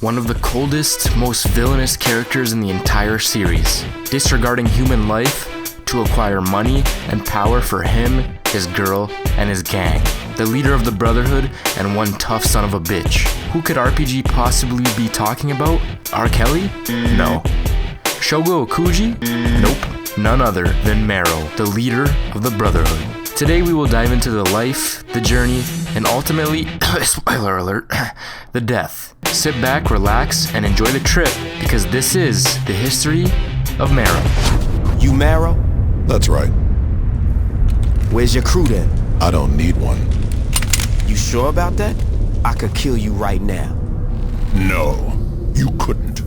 one of the coldest, most villainous characters in the entire series, disregarding human life to acquire money and power for him, his girl, and his gang. The leader of the Brotherhood and one tough son of a bitch. Who could RPG possibly be talking about? R. Kelly? No. Shogo Okuji? Nope. None other than Maero, the leader of the Brotherhood. Today we will dive into the life, the journey, and ultimately, spoiler alert, the death. Sit back, relax, and enjoy the trip, because this is the history of Maero. You Maero? That's right. Where's your crew then? I don't need one. You sure about that? I could kill you right now. No, you couldn't.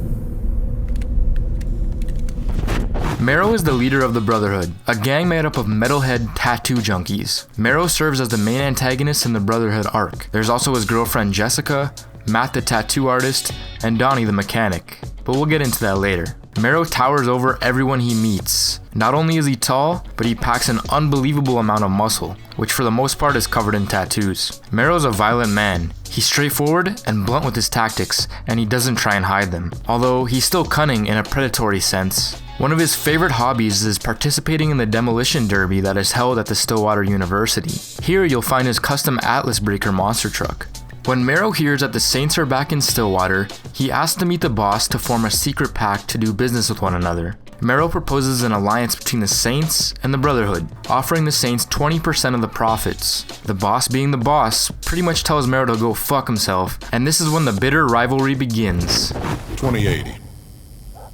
Maero is the leader of the Brotherhood, a gang made up of metalhead tattoo junkies. Maero serves as the main antagonist in the Brotherhood arc. There's also his girlfriend Jessica, Matt the tattoo artist, and Donnie the mechanic, but we'll get into that later. Maero towers over everyone he meets. Not only is he tall, but he packs an unbelievable amount of muscle, which for the most part is covered in tattoos. Maero's a violent man. He's straightforward and blunt with his tactics, and he doesn't try and hide them, although he's still cunning in a predatory sense. One of his favorite hobbies is participating in the demolition derby that is held at the Stillwater University. Here you'll find his custom Atlas Breaker monster truck. When Maero hears that the Saints are back in Stillwater, he asks to meet the boss to form a secret pact to do business with one another. Maero proposes an alliance between the Saints and the Brotherhood, offering the Saints 20% of the profits. The boss, being the boss, pretty much tells Maero to go fuck himself, and this is when the bitter rivalry begins. 2080.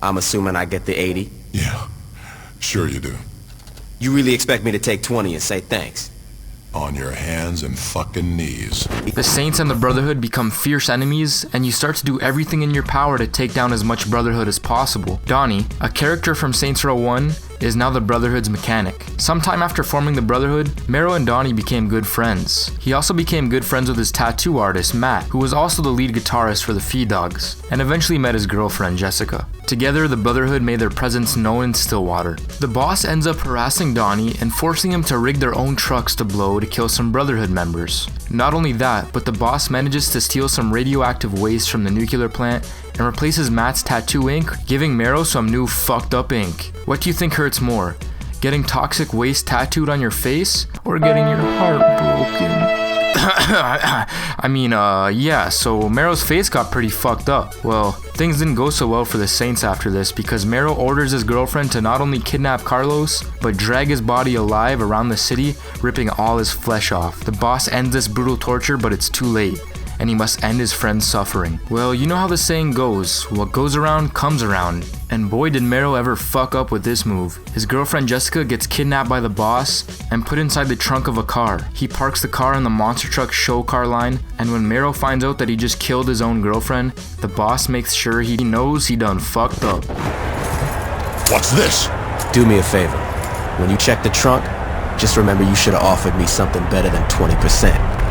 I'm assuming I get the 80? Yeah, sure you do. You really expect me to take 20 and say thanks? On your hands and fucking knees. The Saints and the Brotherhood become fierce enemies, and you start to do everything in your power to take down as much Brotherhood as possible. Donnie, a character from Saints Row 1, is now the Brotherhood's mechanic. Sometime after forming the Brotherhood, Maero and Donnie became good friends. He also became good friends with his tattoo artist, Matt, who was also the lead guitarist for the Feed Dogs, and eventually met his girlfriend, Jessica. Together, the Brotherhood made their presence known in Stillwater. The boss ends up harassing Donnie and forcing him to rig their own trucks to blow to kill some Brotherhood members. Not only that, but the boss manages to steal some radioactive waste from the nuclear plant and replaces Matt's tattoo ink, giving Maero some new fucked up ink. What do you think hurts more? Getting toxic waste tattooed on your face, or getting your heart broken? Yeah, so Maero's face got pretty fucked up. Well, things didn't go so well for the Saints after this, because Maero orders his girlfriend to not only kidnap Carlos, but drag his body alive around the city, ripping all his flesh off. The boss ends this brutal torture, but it's too late, and he must end his friend's suffering. Well, you know how the saying goes, what goes around comes around, and boy did Maero ever fuck up with this move. His girlfriend Jessica gets kidnapped by the boss and put inside the trunk of a car. He parks the car in the monster truck show car line, and when Maero finds out that he just killed his own girlfriend, the boss makes sure he knows he done fucked up. What's this? Do me a favor. When you check the trunk, just remember you should have offered me something better than 20%.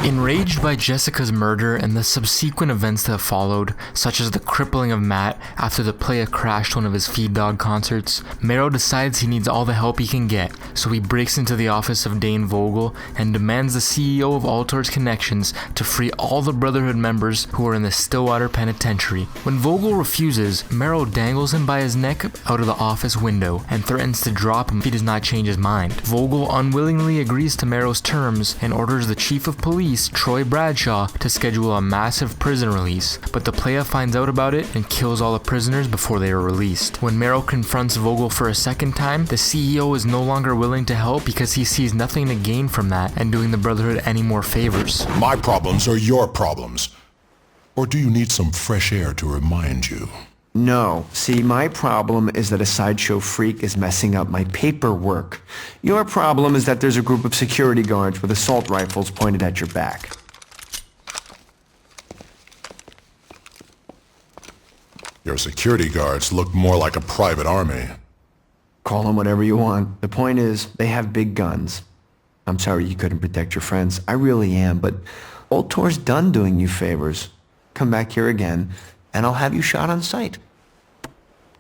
Enraged by Jessica's murder and the subsequent events that followed, such as the crippling of Matt after the playa crashed one of his Feed Dog concerts, Maero decides he needs all the help he can get, so he breaks into the office of Dane Vogel and demands the CEO of Altor's Connections to free all the Brotherhood members who are in the Stillwater Penitentiary. When Vogel refuses, Maero dangles him by his neck out of the office window and threatens to drop him if he does not change his mind. Vogel unwillingly agrees to Maero's terms and orders the chief of police, Troy Bradshaw, to schedule a massive prison release, but the playa finds out about it and kills all the prisoners before they are released. When Maero confronts Vogel for a second time, the CEO is no longer willing to help because he sees nothing to gain from that and doing the Brotherhood any more favors. My problems are your problems. Or do you need some fresh air to remind you? No. See, my problem is that a sideshow freak is messing up my paperwork. Your problem is that there's a group of security guards with assault rifles pointed at your back. Your security guards look more like a private army. Call them whatever you want. The point is, they have big guns. I'm sorry you couldn't protect your friends. I really am, but Old Tor's done doing you favors. Come back here again, and I'll have you shot on sight.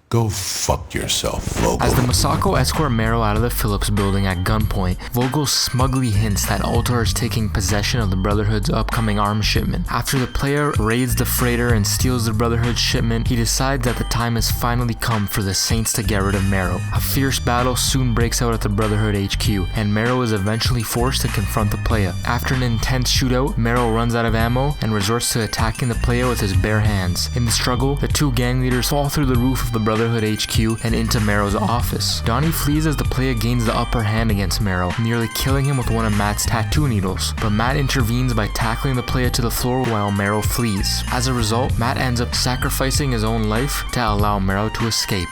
Go fuck yourself, Vogel. As the Masako escort Maero out of the Phillips building at gunpoint, Vogel smugly hints that Ultor is taking possession of the Brotherhood's upcoming arms shipment. After the player raids the freighter and steals the Brotherhood's shipment, he decides that the time has finally come for the Saints to get rid of Maero. A fierce battle soon breaks out at the Brotherhood HQ, and Maero is eventually forced to confront the player. After an intense shootout, Maero runs out of ammo and resorts to attacking the player with his bare hands. In the struggle, the two gang leaders fall through the roof of the Brotherhood HQ and into Maero's office. Donnie flees as the player gains the upper hand against Maero, nearly killing him with one of Matt's tattoo needles, but Matt intervenes by tackling the player to the floor while Maero flees. As a result, Matt ends up sacrificing his own life to allow Maero to escape.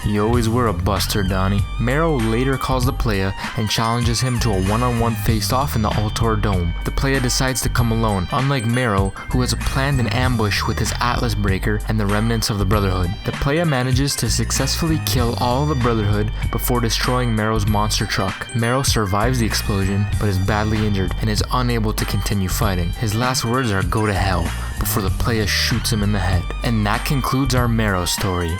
You always were a buster, Donnie. Maero later calls the player and challenges him to a one-on-one face-off in the Ultor Dome. The player decides to come alone, unlike Maero, who has planned an ambush with his Atlas Breaker and the remnants of the Brotherhood. The player manages to successfully kill all of the Brotherhood before destroying Maero's monster truck. Maero survives the explosion, but is badly injured and is unable to continue fighting. His last words are "go to hell" before the player shoots him in the head. And that concludes our Maero story.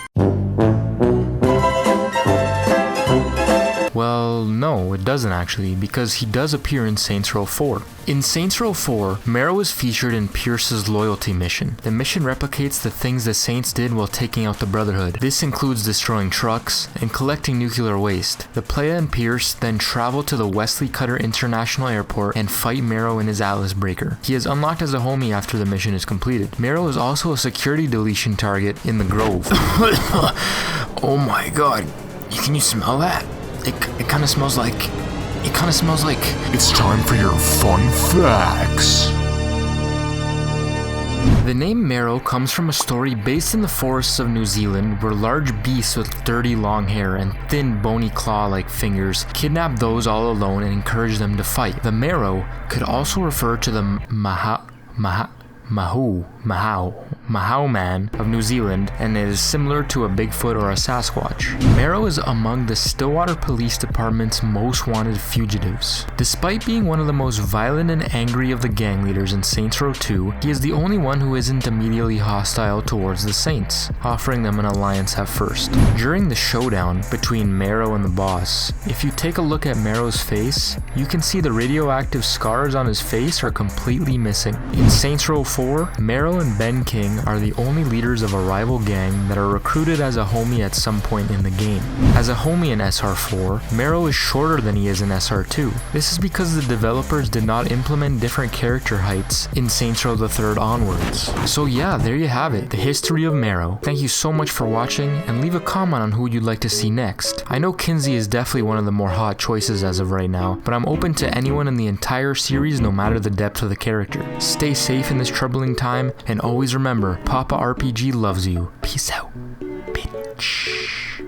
Well, no, it doesn't actually, because he does appear in Saints Row 4. In Saints Row 4, Maero is featured in Pierce's loyalty mission. The mission replicates the things the Saints did while taking out the Brotherhood. This includes destroying trucks and collecting nuclear waste. The player and Pierce then travel to the Wesley Cutter International Airport and fight Maero in his Atlas Breaker. He is unlocked as a homie after the mission is completed. Maero is also a security deletion target in the Grove. Oh my god, can you smell that? It kind of smells like... It's time for your fun facts. The name Maero comes from a story based in the forests of New Zealand where large beasts with dirty long hair and thin bony claw-like fingers kidnap those all alone and encourage them to fight. The Maero could also refer to the Mahau man of New Zealand, and it is similar to a Bigfoot or a Sasquatch. Maero is among the Stillwater Police Department's most wanted fugitives. Despite being one of the most violent and angry of the gang leaders in Saints Row 2, he is the only one who isn't immediately hostile towards the Saints, offering them an alliance at first. During the showdown between Maero and the boss, if you take a look at Maero's face, you can see the radioactive scars on his face are completely missing. In Saints Row 4, Maero and Ben King are the only leaders of a rival gang that are recruited as a homie at some point in the game. As a homie in SR4, Maero is shorter than he is in SR2. This is because the developers did not implement different character heights in Saints Row the 3rd onwards. So yeah, there you have it, the history of Maero. Thank you so much for watching, and leave a comment on who you'd like to see next. I know Kinsey is definitely one of the more hot choices as of right now, but I'm open to anyone in the entire series no matter the depth of the character. Stay safe in this troubling time, and always remember, Papa RPG loves you. Peace out, bitch.